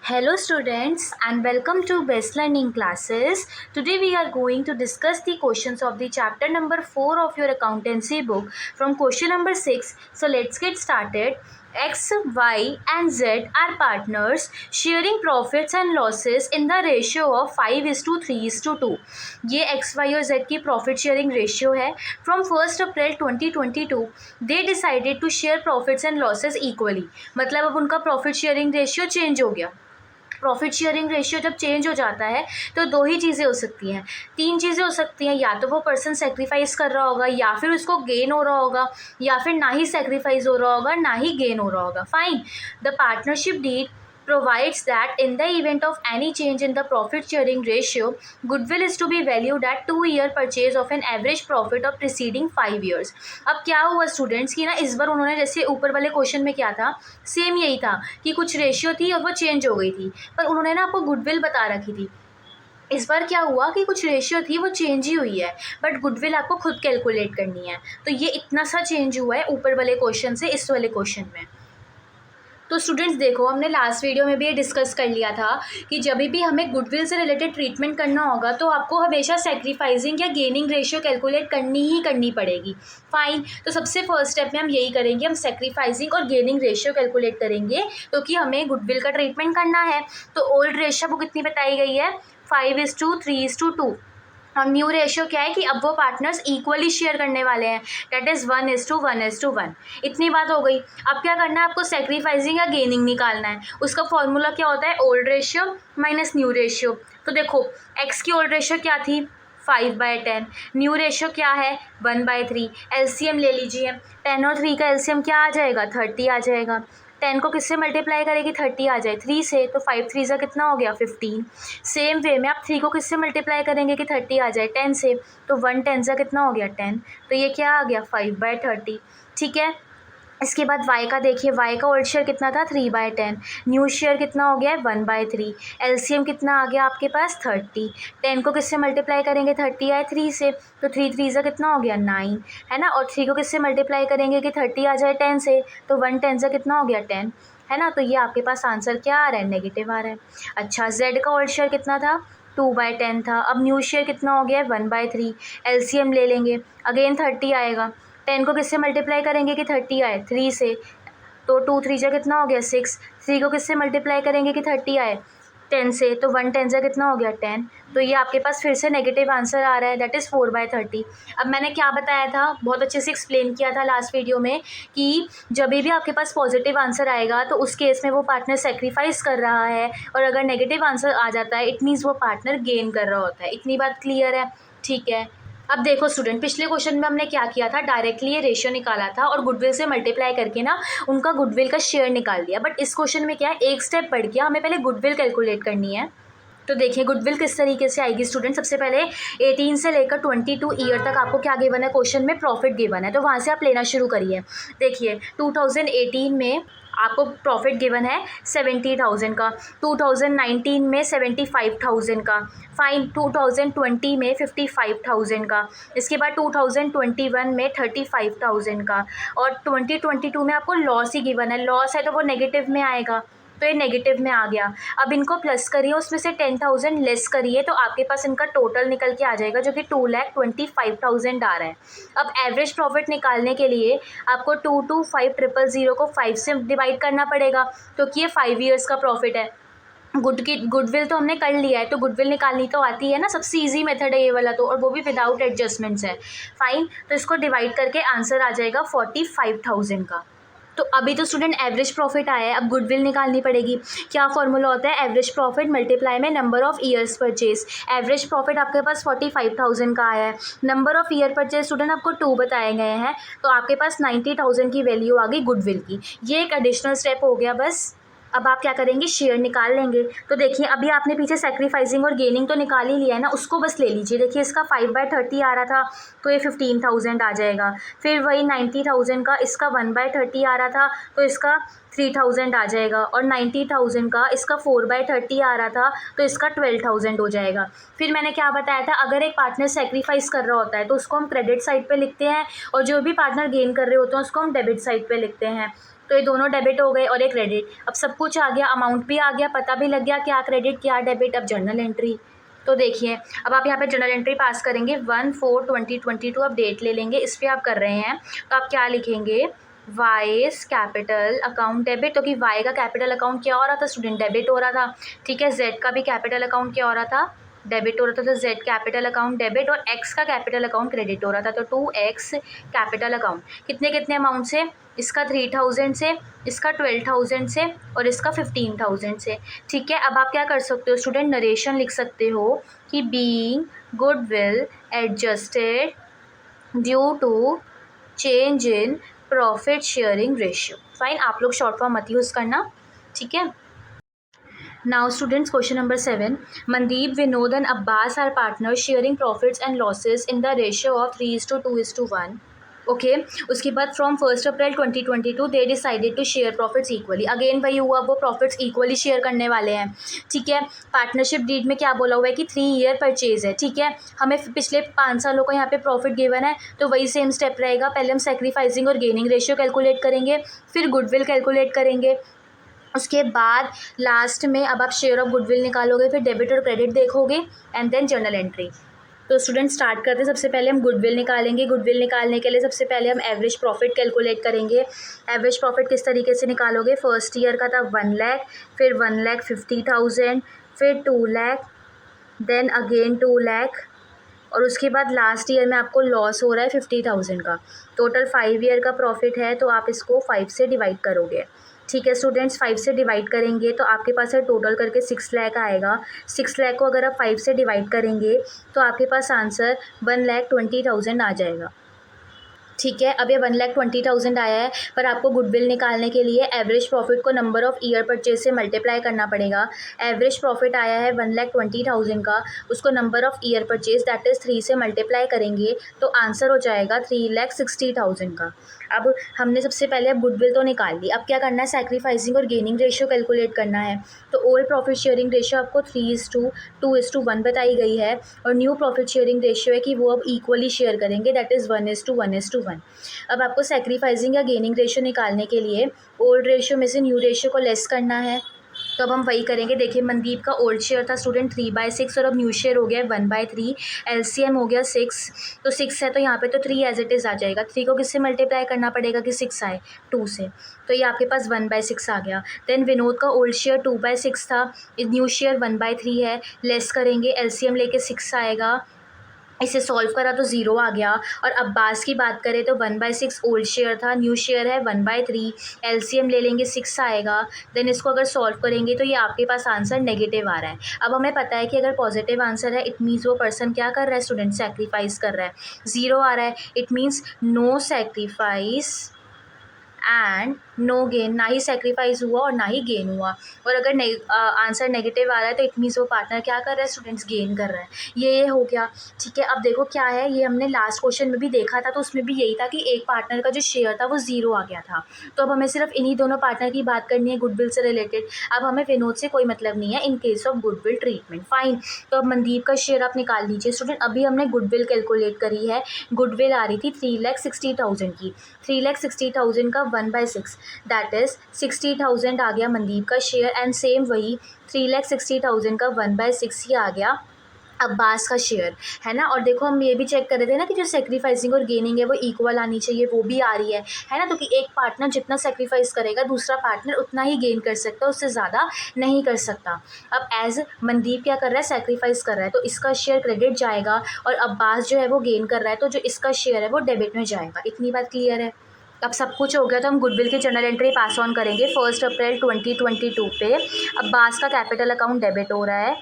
Hello students and welcome to Best Learning Classes. Today we are going to discuss the questions of the chapter number 4 of your accountancy book from question number 6. So let's get started. X, Y and Z are partners sharing profits and losses in the ratio of 5:3:2. ये X, Y और Z की profit sharing ratio है. From 1st April 2022 they decided to share profits and losses equally. मतलब अब उनका profit sharing ratio change हो गया. Profit sharing ratio जब चेंज हो जाता है तो दो ही चीज़ें हो सकती हैं, तीन चीज़ें हो सकती हैं. या तो वो पर्सन सेक्रीफाइस कर रहा होगा, या फिर उसको गेन हो रहा होगा, या फिर ना ही सेक्रीफाइस हो रहा होगा ना ही गेन हो रहा होगा. Fine. The partnership deed provides that in the event of any change in the profit sharing ratio, goodwill is to be valued at 2-year purchase of an average profit of preceding 5 years. अब क्या हुआ students की ना, इस बार उन्होंने जैसे ऊपर वाले क्वेश्चन में क्या था, सेम यही था कि कुछ रेशियो थी और वो चेंज हो गई थी, पर उन्होंने ना आपको गुडविल बता रखी थी. इस बार क्या हुआ कि कुछ रेशियो थी वो चेंज ही हुई है, बट गुडविल आपको खुद कैलकुलेट करनी है. तो ये इतना सा चेंज हुआ है ऊपर वाले क्वेश्चन से इस वाले क्वेश्चन में. तो स्टूडेंट्स देखो, हमने लास्ट वीडियो में भी ये डिस्कस कर लिया था कि जब भी हमें गुडविल से रिलेटेड ट्रीटमेंट करना होगा तो आपको हमेशा सेक्रीफाइसिंग या गेनिंग रेशियो कैलकुलेट करनी पड़ेगी. फाइन. तो सबसे फर्स्ट स्टेप में हम यही करेंगे, हम सेक्रीफाइसिंग और गेनिंग रेशियो कैलकुलेट करेंगे क्योंकि हमें गुडविल का ट्रीटमेंट करना है. तो ओल्ड रेशियो को कितनी बताई गई है, 5:3:2. और न्यू रेशियो क्या है कि अब वो पार्टनर्स इक्वली शेयर करने वाले हैं, डेट इज़ 1:1:1. इतनी बात हो गई. अब क्या करना है, आपको सेक्रीफाइसिंग या गेनिंग निकालना है. उसका फॉर्मूला क्या होता है, old ratio minus new ratio. तो देखो, एक्स की ओल्ड रेशियो क्या थी, 5/10. न्यू रेशियो क्या है, 1/3. एलसीएम ले लीजिए. 10 और 3 का एलसीएम क्या आ जाएगा, 30 आ जाएगा. 10 को किससे मल्टीप्लाई करेगी, 30 आ जाए 3 से, तो 5 3 कितना हो गया, 15. सेम वे में आप 3 को किससे मल्टीप्लाई करेंगे कि 30 आ जाए, 10 से, तो 1 10 कितना हो गया, 10. तो ये क्या आ गया, 5/30. ठीक है. इसके बाद y का देखिए, y का ओल्ड शेयर कितना था, 3/10. न्यू शेयर कितना हो गया है, 1/3. एलसीएम कितना आ गया आपके पास, 30. 10 को किससे मल्टीप्लाई करेंगे, 30 आए 3 से, तो 3 3 कितना हो गया, 9, है ना. और 3 को किससे मल्टीप्लाई करेंगे कि 30 आ जाए 10 से, तो 1 10 कितना हो गया, 10, है ना. तो ये आपके पास आंसर क्या आ रहा है, नेगेटिव आ रहा है. अच्छा, z का ओल्ड शेयर कितना था, 2/10 था. अब न्यू शेयर कितना हो गया है, 1/3. एलसीएम ले लेंगे, अगेन 30 आएगा. 10 को किससे मल्टीप्लाई करेंगे कि 30 आए, 3 से, तो 2 3 कितना हो गया, 6. 3 को किससे मल्टीप्लाई करेंगे कि 30 आए, 10 से, तो 1 10 कितना हो गया, 10. तो ये आपके पास फिर से नेगेटिव आंसर आ रहा है, दैट इज़ 4/30. अब मैंने क्या बताया था, बहुत अच्छे से एक्सप्लेन किया था लास्ट वीडियो में कि जब भी आपके पास पॉजिटिव आंसर आएगा तो उस केस में वो पार्टनर सेक्रीफाइस कर रहा है, और अगर नेगेटिव आंसर आ जाता है इट मीन्स वो पार्टनर गेन कर रहा होता है. इतनी बात क्लियर है, ठीक है. अब देखो स्टूडेंट, पिछले क्वेश्चन में हमने क्या किया था, डायरेक्टली ये रेशियो निकाला था और गुडविल से मल्टीप्लाई करके ना उनका गुडविल का शेयर निकाल दिया. बट इस क्वेश्चन में क्या है, एक स्टेप बढ़ गया, हमें पहले गुडविल कैलकुलेट करनी है. तो देखिए गुडविल किस तरीके से आएगी स्टूडेंट. सबसे पहले 18 से लेकर 22 ईयर तक आपको क्या गिवन है, क्वेश्चन में प्रॉफिट गिवन है, तो वहाँ से आप लेना शुरू करिए. देखिए 2018 में आपको प्रॉफिट गिवन है 70,000 का, 2019 में 75,000 का, फाइन. 2020 में 55,000 का, इसके बाद 2021 में 35,000 का, और 2022 में आपको लॉस ही गिवन है. लॉस है तो वो नेगेटिव में आएगा, तो ये नेगेटिव में आ गया. अब इनको प्लस करिए, उसमें से 10,000 लेस करिए, तो आपके पास इनका टोटल निकल के आ जाएगा जो कि 2,25,000 आ रहा है. अब एवरेज प्रॉफिट निकालने के लिए आपको 225,000 को 5 से डिवाइड करना पड़ेगा क्योंकि ये 5 ईयर्स का प्रॉफिट है. गुडविल तो हमने कर लिया है, तो गुडविल निकालनी तो आती है ना, सबसे इजी मेथड है ये वाला तो, और वो भी विदाउट एडजस्टमेंट्स है. फाइन. तो इसको डिवाइड करके आंसर आ जाएगा 45,000 का. तो अभी तो स्टूडेंट एवरेज प्रॉफिट आया है, अब गुडविल निकालनी पड़ेगी. क्या फॉर्मूला होता है, एवरेज प्रॉफिट मल्टीप्लाई में number of years purchase. Average profit आपके पास 45,000 का आया है, number of year purchase student आपको 2 बताए गए हैं, तो आपके पास 90,000 की वैल्यू आ गई गुडविल की. ये एक एडिशनल स्टेप हो गया बस. अब आप क्या करेंगे, शेयर निकाल लेंगे. तो देखिए अभी आपने पीछे सेक्रीफाइसिंग और गेनिंग तो निकाल ही लिया है ना, उसको बस ले लीजिए. देखिए इसका 5/30 आ रहा था तो ये 15,000 आ जाएगा. फिर वही 90,000 का, इसका 1/30 आ रहा था तो इसका 3,000 आ जाएगा, और 90,000 का इसका 4/30 आ रहा था तो इसका 12,000 हो जाएगा. फिर मैंने क्या बताया था, अगर एक पार्टनर सेक्रीफाइस कर रहा होता है तो उसको हम क्रेडिट साइड पे लिखते हैं, और जो भी पार्टनर गेन कर रहे होते हैं उसको हम डेबिट साइड पे लिखते हैं. तो ये दोनों डेबिट हो गए और एक क्रेडिट। अब सब कुछ आ गया, अमाउंट भी आ गया, पता भी लग गया क्या क्रेडिट क्या डेबिट। अब जर्नल एंट्री, तो देखिए अब आप यहाँ पे जर्नल एंट्री पास करेंगे 1/4/2022। अब डेट ले लेंगे, इस पर आप कर रहे हैं तो आप क्या लिखेंगे, वाइस कैपिटल अकाउंट डेबिट। तो कि वाई का कैपिटल अकाउंट क्या हो रहा था स्टूडेंट, डेबिट हो रहा था। ठीक है, जेड का भी कैपिटल अकाउंट क्या हो रहा था, डेबिट हो रहा था। तो जेड कैपिटल अकाउंट डेबिट और एक्स का कैपिटल अकाउंट क्रेडिट हो रहा था। तो 2x कैपिटल अकाउंट कितने कितने अमाउंट से, इसका 3000 से, इसका 12000 से और इसका 15000 से। ठीक है, अब आप क्या कर सकते हो स्टूडेंट, नरेशन लिख सकते हो कि being goodwill adjusted due to change in profit sharing ratio. Fine, आप लोग शॉर्ट फॉर्म मत यूज़ करना। ठीक है, now students, question number 7. Mandeep, Vinod and Abbas are partners sharing profits and losses in the ratio of 3:2:1. Okay उसके बाद from 1 April 2022 they decided to share profits equally. Again वही हुआ, वो profits equally share करने वाले हैं। ठीक है, पार्टनरशिप डीड में क्या बोला हुआ है कि 3 ईयर परचेज है। ठीक है, हमें पिछले 5 सालों का यहाँ पे प्रॉफिट गिवन है, तो वही सेम स्टेप रहेगा। पहले हम सेक्रीफाइसिंग और गेनिंग रेशियो कैलकुलेट करेंगे, फिर गुडविल कैलकुलेट करेंगे। उसके बाद लास्ट में अब आप शेयर ऑफ गुडविल निकालोगे, फिर डेबिट और क्रेडिट देखोगे एंड देन जर्नल एंट्री। तो स्टूडेंट स्टार्ट करते हैं। सबसे पहले हम गुडविल निकालेंगे। गुडविल निकालने के लिए सबसे पहले हम एवरेज प्रॉफिट कैलकुलेट करेंगे। एवरेज प्रॉफिट किस तरीके से निकालोगे, फर्स्ट ईयर का था 1 लाख, फिर 1,50,000, फिर 2 लाख, देन अगेन 2 लाख, और उसके बाद लास्ट ईयर में आपको लॉस हो रहा है 50,000 का। टोटल 5 ईयर का प्रॉफिट है, तो आप इसको 5 से डिवाइड करोगे। ठीक है स्टूडेंट्स, 5 से डिवाइड करेंगे तो आपके पास है टोटल करके 6 लाख आएगा। 6 लाख को अगर आप 5 से डिवाइड करेंगे तो आपके पास आंसर 1,20,000 आ जाएगा। ठीक है, अब ये 1,20,000 आया है, पर आपको गुडविल निकालने के लिए एवरेज प्रॉफिट को नंबर ऑफ़ ईयर परचेज से मल्टीप्लाई करना पड़ेगा। एवरेज प्रॉफिट आया है 1,20,000 का, उसको number of year purchase that is 3 से मल्टीप्लाई करेंगे तो आंसर हो जाएगा 3,60,000 का। अब हमने सबसे पहले अब गुडविल तो निकाल ली, अब क्या करना है, सैक्रिफाइसिंग और गेनिंग रेशियो कैलकुलेट करना है। तो ओल्ड प्रॉफिट शेयरिंग रेशियो आपको 3:2:1 बताई गई है, और न्यू प्रॉफिट शेयरिंग रेशियो है कि वो अब इक्वली शेयर करेंगे, दैट इज़ 1:1:1। अब आपको सैक्रिफाइसिंग या गेनिंग रेशियो निकालने के लिए ओल्ड रेशियो में से न्यू रेशियो को लेस करना है। तो अब हम वही करेंगे। देखिए मनदीप का ओल्ड शेयर था स्टूडेंट 3/6 और अब न्यू शेयर हो गया 1/3। एलसीएम हो गया 6, तो 6 है तो यहाँ पे तो 3 एज इट इज़ आ जाएगा। 3 को किससे मल्टीप्लाई करना पड़ेगा कि 6 आए, 2 से, तो ये आपके पास 1/6 आ गया। देन विनोद का ओल्ड शेयर 2/6 था, न्यू शेयर 1/3 है, लेस करेंगे, एलसीएम लेके 6 आएगा, इसे सॉल्व करा तो 0 आ गया। और अब्बास की बात करें तो 1/6 ओल्ड शेयर था, न्यू शेयर है 1/3, एलसीएम ले लेंगे 6 आएगा। देन इसको अगर सॉल्व करेंगे तो ये आपके पास आंसर नेगेटिव आ रहा है। अब हमें पता है कि अगर पॉजिटिव आंसर है इट मीन्स वो पर्सन क्या कर रहा है स्टूडेंट, सेक्रीफाइस कर रहा है। 0 आ रहा है it means no sacrifice and no gain, ना ही सेक्रीफाइस हुआ और ना ही गेन हुआ। और अगर आंसर नेगेटिव आ रहा है तो इट मीन्स वो पार्टनर क्या कर रहा है स्टूडेंट्स, गेन कर रहा है। ये हो गया। ठीक है, अब देखो क्या है, ये हमने लास्ट क्वेश्चन में भी देखा था, तो उसमें भी यही था कि एक पार्टनर का जो शेयर था वो 0 आ गया था। तो अब हमें सिर्फ इन्हीं दोनों पार्टनर की बात करनी है गुडविल से रिलेटेड। अब हमें विनोद से कोई मतलब नहीं है in case of goodwill treatment. Fine, तो अब मनदीप का शेयर आप निकाल लीजिए स्टूडेंट। अभी हमने गुडविल कैलकुलेट करी है, गुडविल आ रही थी 3,60,000 की। 3,60,000 का 1/6 दैट इज़ 60,000 आ गया मनदीप का शेयर, एंड सेम वही 3,60,000 का 1/6 ही आ गया अब्बास का शेयर, है ना। और देखो हम ये भी चेक कर रहे थे ना कि जो सेक्रीफाइसिंग और गेनिंग है वो इक्वल आनी चाहिए, वो भी आ रही है ना। तो कि एक पार्टनर जितना सेक्रीफाइस करेगा दूसरा पार्टनर उतना ही गेन कर सकता है, उससे ज़्यादा नहीं कर सकता। अब एज मनदीप क्या कर रहा है, सेक्रीफाइस कर रहा है, तो इसका शेयर क्रेडिट जाएगा, और अब्बास जो है वो गेन कर रहा है, तो जो इसका शेयर है वो डेबिट में जाएगा। इतनी बात क्लियर है। अब सब कुछ हो गया तो हम गुडविल की जर्नल एंट्री पास ऑन करेंगे 1 अप्रैल 2022 पे। अब्बास का कैपिटल अकाउंट डेबिट हो रहा है,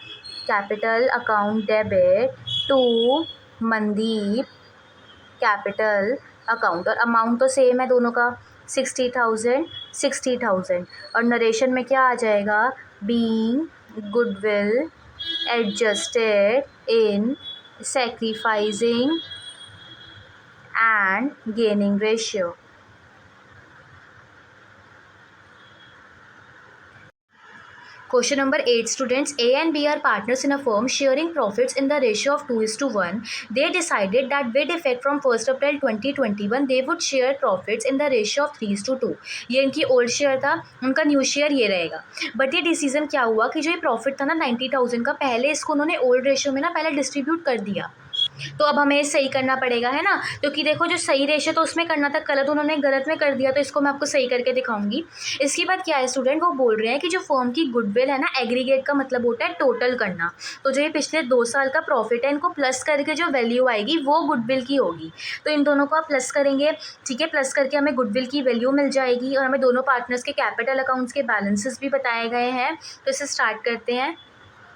capital account debit to Mandeep capital account, और अमाउंट तो सेम है दोनों का 60,000 60,000। और नरेशन में क्या आ जाएगा, being goodwill adjusted in sacrificing and gaining ratio. Question number 8 students, A and B are partners in a firm sharing profits in the ratio of 2:1. They decided that with effect from 1st April 2021 they would share profits in the ratio of 3:2. ये इनकी old share था, उनका new share ये रहेगा. But ये decision क्या हुआ कि जो ये प्रॉफिट था ना 90,000 का, पहले इसको उन्होंने ओल्ड रेशियो में ना पहले डिस्ट्रीब्यूट कर दिया. तो अब हमें सही करना पड़ेगा, है ना. क्योंकि देखो जो सही रेशियो तो उसमें करना था, गलत उन्होंने गलत में कर दिया, तो इसको मैं आपको सही करके दिखाऊंगी. इसके बाद क्या है स्टूडेंट, वो बोल रहे हैं कि जो फर्म की गुडविल है ना, एग्रीगेट का मतलब होता है टोटल करना. तो जो ये पिछले 2 साल का प्रॉफिट है, इनको प्लस करके जो वैल्यू आएगी वो गुडविल की होगी. तो इन दोनों को आप प्लस करेंगे, ठीक है. प्लस करके हमें गुडविल की वैल्यू मिल जाएगी और हमें दोनों पार्टनर्स के कैपिटल अकाउंट्स के बैलेंसेस भी बताए गए हैं. तो इसे स्टार्ट करते हैं.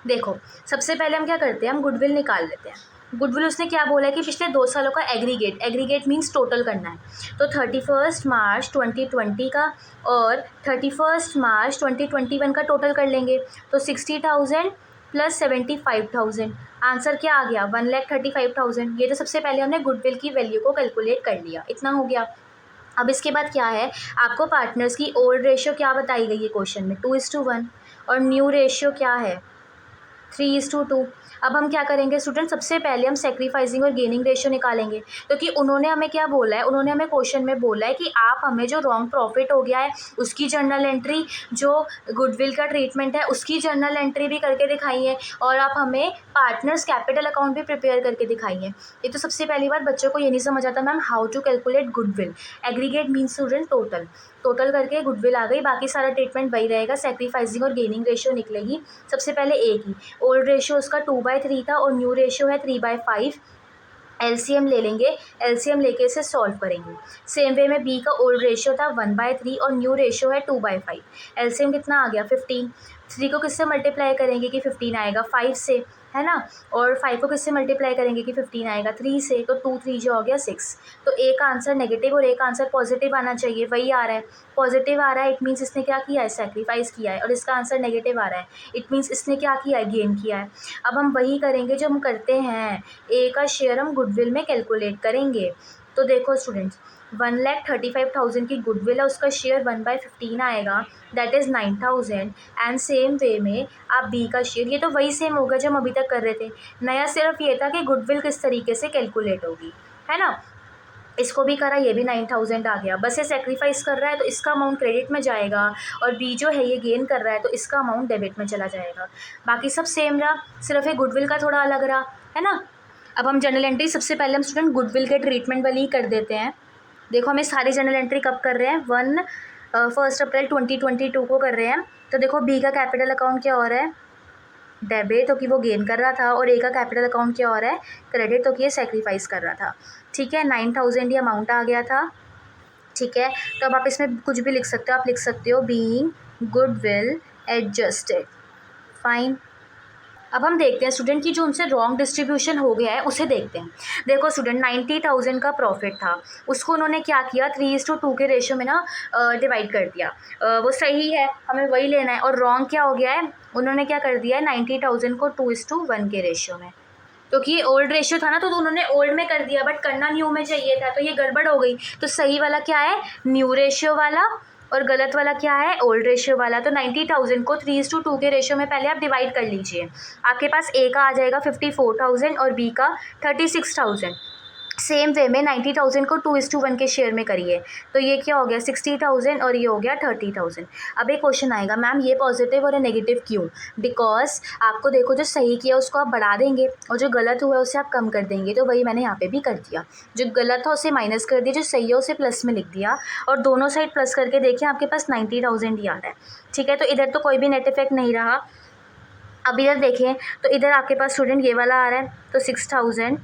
देखो सबसे पहले हम क्या करते हैं, हम गुडविल निकाल लेते हैं. गुडविल उसने क्या बोला है कि पिछले 2 सालों का एग्रीगेट मीन्स टोटल करना है. तो 31 मार्च 2020 का और 31 मार्च 2021 का टोटल कर लेंगे. तो 60,000 प्लस 75,000, आंसर क्या आ गया 1,35,000. ये तो सबसे पहले हमने गुडविल की वैल्यू को कैलकुलेट कर लिया, इतना हो गया. अब इसके बाद क्या है, आपको पार्टनर्स की ओल्ड रेशियो क्या बताई गई है क्वेश्चन में 2:1 और न्यू रेशियो क्या है 3:2. अब हम क्या करेंगे स्टूडेंट, सबसे पहले हम सेक्रीफाइसिंग और गेनिंग रेशियो निकालेंगे. क्योंकि उन्होंने हमें क्या बोला है, उन्होंने हमें क्वेश्चन में बोला है कि आप हमें जो रॉन्ग प्रॉफिट हो गया है उसकी जर्नल एंट्री, जो गुडविल का ट्रीटमेंट है उसकी जर्नल एंट्री भी करके दिखाइए और आप हमें पार्टनर्स कैपिटल अकाउंट भी प्रिपेयर करके दिखाइए. ये तो सबसे पहली बार बच्चों को ये नहीं समझ आता ma'am how to calculate goodwill. Aggregate means student total करके गुडविल आ गई, बाकी सारा ट्रीटमेंट वही रहेगा. सेक्रीफाइसिंग और गेनिंग रेशियो निकलेगी. सबसे पहले ए की ओल्ड रेशियो उसका 2/3 था और न्यू रेशियो है 3/5. एलसीएम ले लेंगे, एलसीएम लेके इसे सॉल्व करेंगे. सेम वे में बी का ओल्ड रेशियो था 1/3 और न्यू रेशियो है 2/5. एलसीएम कितना आ गया 15. 3 को किससे मल्टीप्लाई करेंगे कि 15 आएगा 5 से, है ना. और 5 को किससे मल्टीप्लाई करेंगे कि 15 आएगा 3 से. तो 2 3 जो हो गया 6. तो ए का आंसर नेगेटिव और ए का आंसर पॉजिटिव आना चाहिए, वही आ रहा है. पॉजिटिव आ रहा है, इट मीन्स इसने क्या किया है, सेक्रीफाइस किया है. और इसका आंसर नेगेटिव आ रहा है, इट मीन्स इसने क्या किया है, गेन किया है. अब हम वही करेंगे जो हम करते हैं, ए का शेयर हम गुडविल में कैलकुलेट करेंगे. तो देखो स्टूडेंट्स 1,35,000 की गुडविल है, उसका शेयर 1/15 आएगा, that is 9,000. And same way में आप बी का शेयर, ये तो वही सेम होगा जो हम अभी तक कर रहे थे. नया सिर्फ ये था कि गुडविल किस तरीके से कैलकुलेट होगी, है ना. इसको भी करा, ये भी 9,000 आ गया. बस ये सेक्रीफाइस कर रहा है तो इसका अमाउंट क्रेडिट में जाएगा और बी जो है ये गेन कर रहा है तो इसका अमाउंट डेबिट में चला जाएगा. बाकी सब सेम रहा, सिर्फ ये गुडविल का थोड़ा अलग रहा, है ना. अब हम जर्नल एंट्री सबसे पहले हम स्टूडेंट गुडविल के ट्रीटमेंट वाली ही कर देते हैं. देखो हमें सारी जर्नल एंट्री कब कर रहे हैं, 1 अप्रैल 2022 को कर रहे हैं. तो देखो बी का कैपिटल अकाउंट क्या हो रहा है, डेबिट, तो कि वो गेन कर रहा था. और ए का कैपिटल अकाउंट क्या हो रहा है, क्रेडिट, तो कि ये सेक्रीफाइस कर रहा था. ठीक है, 9,000 ये अमाउंट आ गया था. ठीक है, तो अब आप इसमें कुछ भी लिख सकते हो, आप लिख सकते हो बीइंग गुडविल एडजस्टेड, फाइन. अब हम देखते हैं स्टूडेंट की जो उनसे रॉन्ग डिस्ट्रीब्यूशन हो गया है उसे देखते हैं. देखो स्टूडेंट 90,000 का प्रॉफिट था, उसको उन्होंने क्या किया 3:2 के रेशियो में ना डिवाइड कर दिया. वो सही है, हमें वही लेना है. और रॉन्ग क्या हो गया है, उन्होंने क्या कर दिया है 90,000 को 2:1 के रेशियो में. क्योंकि ये ओल्ड रेशियो था ना तो उन्होंने ओल्ड में कर दिया, बट करना न्यू में चाहिए था, तो ये गड़बड़ हो गई. तो सही वाला क्या है, न्यू रेशियो वाला, और गलत वाला क्या है, ओल्ड रेशियो वाला. तो 90,000 को 3:2 के रेशियो में पहले आप डिवाइड कर लीजिए. आपके पास ए का आ जाएगा 54,000 और बी का 36,000. सेम वे में 90,000 को 2:1 के शेयर में करिए. तो ये क्या हो गया 60,000 और ये हो गया 30,000. अब एक क्वेश्चन आएगा मैम ये पॉजिटिव और ये नेगेटिव क्यों. बिकॉज आपको देखो जो सही किया उसको आप बढ़ा देंगे और जो गलत हुआ है उसे आप कम कर देंगे. तो वही मैंने यहाँ पे भी कर दिया, जो गलत था उसे माइनस कर दिया, जो सही है उसे प्लस में लिख दिया. और दोनों साइड प्लस करके देखिए आपके पास 90,000 ही आ रहा है. ठीक है, तो इधर तो कोई भी नेट इफेक्ट नहीं रहा. अब इधर देखें तो इधर आपके पास स्टूडेंट ये वाला आ रहा है, तो 6,000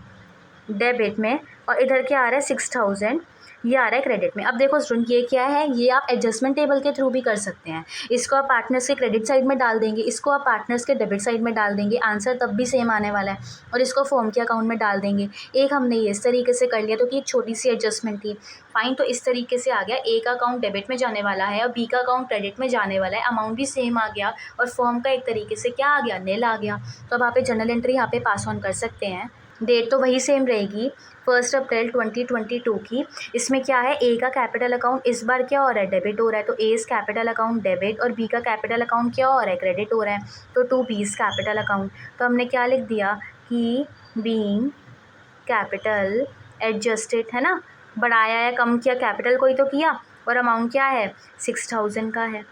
डेबिट में और इधर क्या आ रहा है 6,000 ये आ रहा है क्रेडिट में. अब देखो स्टूडेंट ये क्या है, ये आप एडजस्टमेंट टेबल के थ्रू भी कर सकते हैं. इसको आप पार्टनर्स के क्रेडिट साइड में डाल देंगे, इसको आप पार्टनर्स के डेबिट साइड में डाल देंगे, आंसर तब भी सेम आने वाला है. और इसको फॉर्म के अकाउंट में डाल देंगे. एक हमने ये इस तरीके से कर लिया तो कि एक छोटी सी एडजस्टमेंट थी, फाइन. तो इस तरीके से आ गया, ए का अकाउंट डेबिट में जाने वाला है और बी का अकाउंट क्रेडिट में जाने वाला है, अमाउंट भी सेम आ गया और फॉर्म का एक तरीके से क्या आ गया, निल आ गया. तो अब आप जर्नल एंट्री यहाँ पे पास ऑन कर सकते हैं. डेट तो वही सेम रहेगी 1 अप्रैल 2022 की। इसमें क्या है, ए का कैपिटल अकाउंट इस बार क्या हो रहा है, डेबिट हो रहा है, तो एज कैपिटल अकाउंट डेबिट, और बी का कैपिटल अकाउंट क्या हो रहा है, क्रेडिट हो रहा है, तो टू बीज कैपिटल अकाउंट। तो हमने क्या लिख दिया कि बीइंग कैपिटल एडजस्टेड, है ना, बढ़ाया या कम किया, कैपिटल को ही तो किया, और अमाउंट क्या है 6000 का है।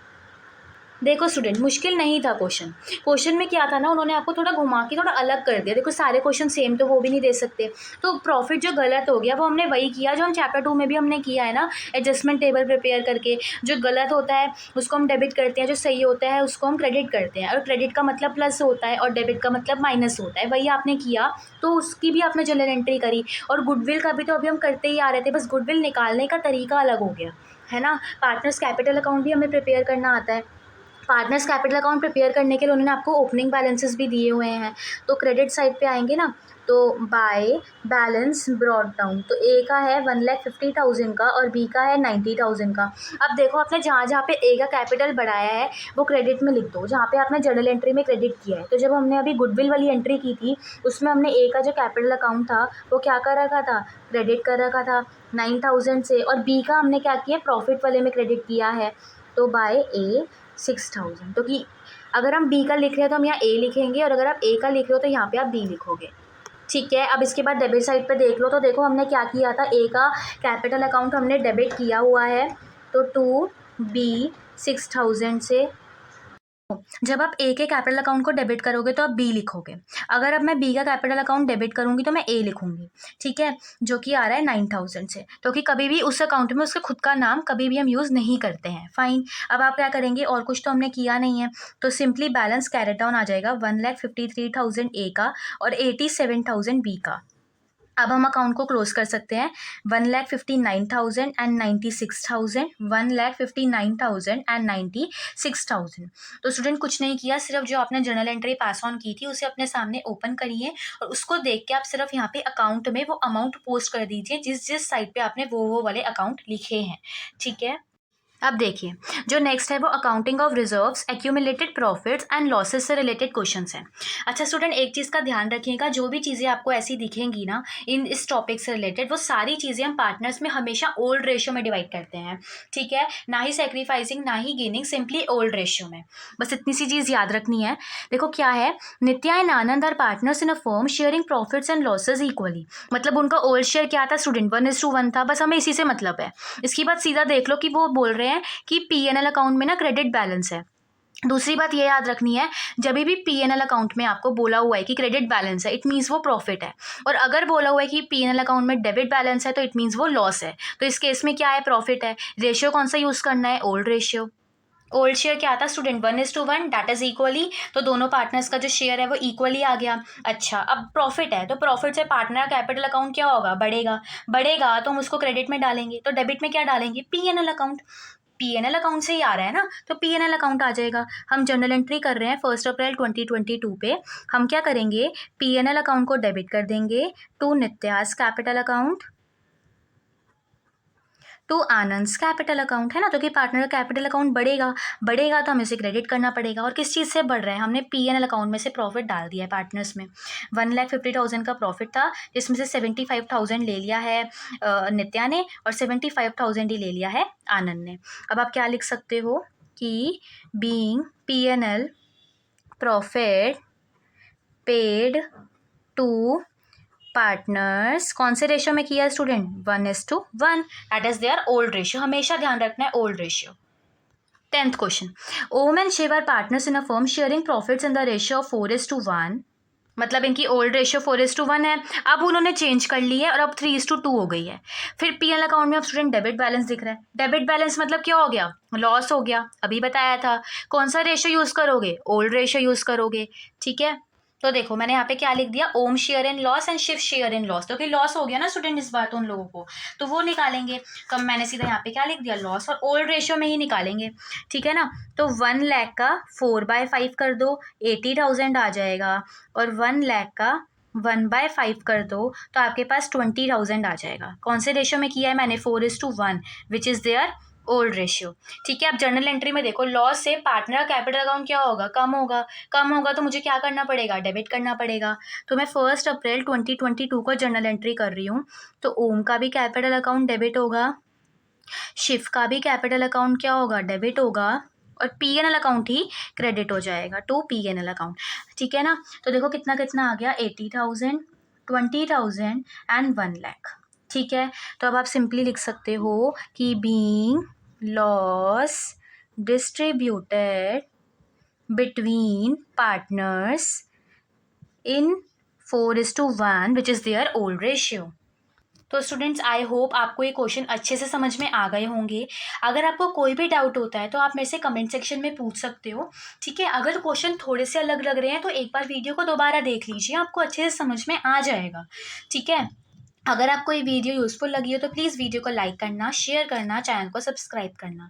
देखो स्टूडेंट, मुश्किल नहीं था क्वेश्चन में क्या था ना, उन्होंने आपको थोड़ा घुमा के थोड़ा अलग कर दिया। देखो सारे क्वेश्चन सेम तो वो भी नहीं दे सकते, तो प्रॉफिट जो गलत हो गया वो हमने वही किया जो हम चैप्टर 2 में भी हमने किया है ना, एडजस्टमेंट टेबल प्रिपेयर करके। जो गलत होता है उसको हम डेबिट करते हैं, जो सही होता है उसको हम क्रेडिट करते हैं, और क्रेडिट का मतलब प्लस होता है और डेबिट का मतलब माइनस होता है, वही आपने किया। तो उसकी भी आपने जर्नल एंट्री करी, और गुडविल का भी तो अभी हम करते ही आ रहे थे, बस गुडविल निकालने का तरीका अलग हो गया, है ना। पार्टनर्स कैपिटल अकाउंट भी हमें प्रिपेयर करना आता है। पार्टनर्स कैपिटल अकाउंट प्रिपेयर करने के लिए उन्होंने आपको ओपनिंग बैलेंसेस भी दिए हुए हैं। तो क्रेडिट साइड पे आएंगे ना, तो बाय बैलेंस ब्रॉट डाउन, तो ए का है 1,50,000 का और बी का है 90,000 का। अब देखो आपने जहाँ जहाँ पे ए का कैपिटल बढ़ाया है वो क्रेडिट में लिख दो, जहाँ पे आपने जर्नल एंट्री में क्रेडिट किया है। तो जब हमने अभी गुडविल वाली एंट्री की थी उसमें हमने ए का जो कैपिटल अकाउंट था वो क्या कर रखा था, क्रेडिट कर रखा था 9,000 से, और बी का हमने क्या किया, प्रॉफिट वाले में क्रेडिट किया है, तो बाय ए 6,000। तो कि अगर हम बी का लिख रहे हैं तो हम यहाँ ए लिखेंगे, और अगर आप ए का लिख रहे हो तो यहाँ पे आप बी लिखोगे, ठीक है। अब इसके बाद डेबिट साइड पे देख लो, तो देखो हमने क्या किया था, ए का कैपिटल अकाउंट हमने डेबिट किया हुआ है, तो टू बी 6,000 से। जब आप ए के कैपिटल अकाउंट को डेबिट करोगे तो आप बी लिखोगे, अगर अब मैं बी का कैपिटल अकाउंट डेबिट करूंगी तो मैं ए लिखूंगी, ठीक है, जो कि आ रहा है 9,000 से। तो कि कभी भी उस अकाउंट में उसका खुद का नाम कभी भी हम यूज़ नहीं करते हैं, फाइन। अब आप क्या करेंगे, और कुछ तो हमने किया नहीं है, तो सिंपली बैलेंस कैरेट डाउन आ जाएगा 1,53,000 ए का और 87,000 बी का। अब हम अकाउंट को क्लोज कर सकते हैं, 1,59,000 एंड 96,000, 1,59,000 एंड 96,000। तो स्टूडेंट कुछ नहीं किया, सिर्फ जो आपने जर्नल एंट्री पास ऑन की थी उसे अपने सामने ओपन करिए, और उसको देख के आप सिर्फ यहाँ पे अकाउंट में वो अमाउंट पोस्ट कर दीजिए जिस जिस साइड पे आपने वो वाले अकाउंट लिखे हैं, ठीक है। अब देखिए जो नेक्स्ट है वो accounting of reserves, accumulated profits and losses से रिलेटेड क्वेश्चंस हैं। अच्छा स्टूडेंट, एक चीज़ का ध्यान रखिएगा, जो भी चीज़ें आपको ऐसी दिखेंगी ना इस टॉपिक से रिलेटेड, वो सारी चीज़ें हम पार्टनर्स में हमेशा ओल्ड रेशियो में डिवाइड करते हैं, ठीक है, ना ही सेक्रीफाइसिंग ना ही गेनिंग, सिंपली ओल्ड रेशियो में। बस इतनी सी चीज़ याद रखनी है। देखो क्या है, Nitya and Anand are partners in a firm sharing profits and losses equally. मतलब उनका ओल्ड शेयर क्या था स्टूडेंट, 1:1 था, बस हमें इसी से मतलब है। इसकी बात सीधा देख लो कि वो बोल रहे हैं कि पीएनएल अकाउंट में ना क्रेडिट बैलेंस है। दूसरी बात ये याद रखनी है, जब भी पीएनएल अकाउंट में आपको बोला हुआ है कि क्रेडिट बैलेंस है, इट मीन्स वो प्रॉफिट है, और अगर बोला हुआ है कि पीएनएल अकाउंट में डेबिट बैलेंस है तो इट मीन्स वो लॉस है। तो इस केस में क्या है, प्रॉफिट है। रेशियो कौन सा यूज़ करना है, ओल्ड रेशियो। ओल्ड शेयर क्या था स्टूडेंट, 1:1, दैट इज इक्वली, तो दोनों पार्टनर्स का जो शेयर है वो इक्वली आ गया। अच्छा अब प्रॉफिट है, तो प्रॉफिट से पार्टनर कैपिटल अकाउंट क्या होगा, बढ़ेगा। बढ़ेगा तो हम उसको क्रेडिट में डालेंगे, तो डेबिट में क्या डालेंगे, पीएनएल अकाउंट। पीएनएल अकाउंट से ही आ रहा है ना, तो पीएनएल अकाउंट आ जाएगा। हम जर्नल एंट्री कर रहे हैं 1 अप्रैल 2022 पे, हम क्या करेंगे, पीएनएल अकाउंट को डेबिट कर देंगे to Nitya's capital account, to Anand's capital account, है ना। तो कि पार्टनर का कैपिटल अकाउंट बढ़ेगा, बढ़ेगा तो हमें इसे क्रेडिट करना पड़ेगा। और किस चीज़ से बढ़ रहा है, हमने पीएनएल अकाउंट में से प्रॉफिट डाल दिया है पार्टनर्स में। 1,50,000 का प्रॉफिट था, जिसमें से 75,000 ले लिया है नित्या ने, और 75,000 ही ले लिया है आनंद ने। अब आप क्या लिख सकते हो कि being PNL profit paid to partners, कौन से रेशियो में किया student, 1:1, that is their old ratio. हमेशा ध्यान रखना है old ratio. 10th question, Om and Shiv are partners in a firm sharing profits in the ratio of 4:1, मतलब इनकी ओल्ड रेशियो 4:1 है। अब उन्होंने चेंज कर ली है और अब 3:2 हो गई है। फिर पीएल अकाउंट में अब स्टूडेंट डेबिट बैलेंस दिख रहा है, डेबिट बैलेंस मतलब क्या हो गया, लॉस हो गया, अभी बताया था। कौन सा रेशियो यूज़ करोगे, ओल्ड रेशियो यूज़ करोगे, ठीक है। तो देखो मैंने यहाँ पे क्या लिख दिया, Om share in loss and Shiv share in loss, तो कि लॉस हो गया ना स्टूडेंट इस बार तो उन लोगों को, तो वो निकालेंगे। तो मैंने सीधा यहाँ पे क्या लिख दिया, लॉस, और ओल्ड रेशियो में ही निकालेंगे, ठीक है ना। तो 1 लाख का 4/5 कर दो, 80,000 आ जाएगा, और 1 लाख का 1/5 कर दो तो आपके पास 20,000 आ जाएगा। कौन से रेशियो में किया है मैंने, 4:1, which is there old ratio. ठीक है, अब जर्नल एंट्री में देखो, लॉस से पार्टनर का कैपिटल अकाउंट क्या होगा, कम होगा। कम होगा तो मुझे क्या करना पड़ेगा, डेबिट करना पड़ेगा। तो मैं 1 अप्रैल 2022 को जर्नल एंट्री कर रही हूँ, तो ओम का भी कैपिटल अकाउंट डेबिट होगा, शिव का भी कैपिटल अकाउंट क्या होगा, डेबिट होगा, और पी.एन.एल अकाउंट ही क्रेडिट हो जाएगा टू पी.एन.एल अकाउंट। ठीक है ना। तो देखो कितना कितना आ गया, 80,000, 20,000 एंड 1 लाख। ठीक है, तो अब आप सिंपली लिख सकते हो कि being loss distributed between partners in 4:1 which is there old ratio. तो स्टूडेंट्स, आई होप आपको ये क्वेश्चन अच्छे से समझ में आ गए होंगे। अगर आपको कोई भी डाउट होता है तो आप मेरे से कमेंट सेक्शन में पूछ सकते हो। ठीक है, अगर क्वेश्चन थोड़े से अलग लग रहे हैं तो एक बार वीडियो को दोबारा देख लीजिए, आपको अच्छे से समझ में आ जाएगा। ठीक है, अगर आपको ये वीडियो यूज़फुल लगी हो तो प्लीज़ वीडियो को लाइक करना, शेयर करना, चैनल को सब्सक्राइब करना।